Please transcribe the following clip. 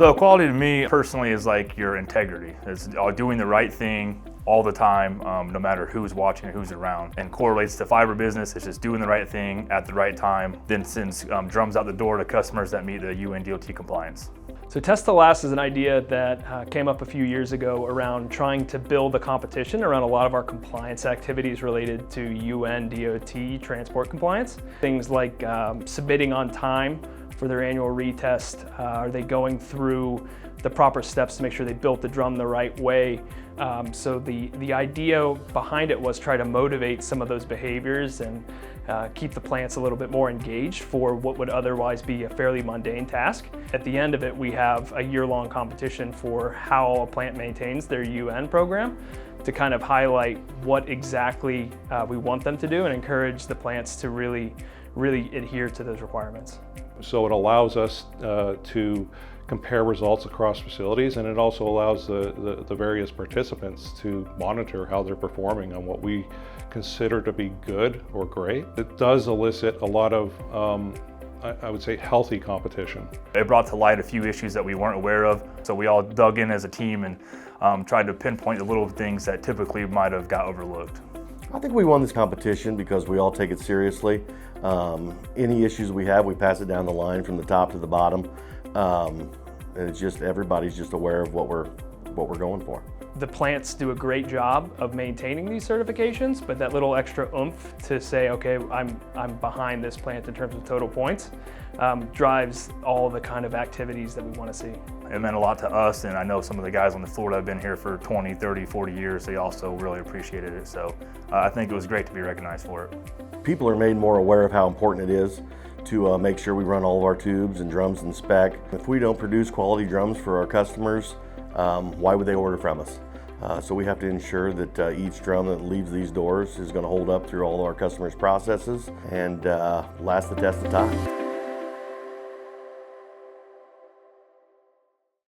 So quality to me personally is like your integrity. It's doing the right thing all the time, no matter who's watching or who's around. And correlates to fiber business, it's just doing the right thing at the right time, then sends drums out the door to customers that meet the UN DOT compliance. So Test to Last is an idea that came up a few years ago around trying to build a competition around a lot of our compliance activities related to UN DOT transport compliance. Things like submitting on time for their annual retest. Are they going through the proper steps to make sure they built the drum the right way? So the idea behind it was try to motivate some of those behaviors and keep the plants a little bit more engaged for what would otherwise be a fairly mundane task. At the end of it, we have a year-long competition for how a plant maintains their UN program to kind of highlight what exactly we want them to do and encourage the plants to really adhere to those requirements. So it allows us to compare results across facilities, and it also allows the various participants to monitor how they're performing on what we consider to be good or great. It does elicit a lot of, I would say, healthy competition. It brought to light a few issues that we weren't aware of, so we all dug in as a team and tried to pinpoint the little things that typically might have got overlooked. I think we won this competition because we all take it seriously. Any issues we have, we pass it down the line from the top to the bottom. And it's just, everybody's just aware of what we're going for. The plants do a great job of maintaining these certifications, but that little extra oomph to say, okay, I'm behind this plant in terms of total points, drives all the kind of activities that we want to see. It meant a lot to us, and I know some of the guys on the floor that have been here for 20, 30, 40 years, they also really appreciated it. So I think it was great to be recognized for it. People are made more aware of how important it is to make sure we run all of our tubes and drums in spec. If we don't produce quality drums for our customers, why would they order from us? So we have to ensure that each drum that leaves these doors is going to hold up through all of our customers' processes and last the test of time.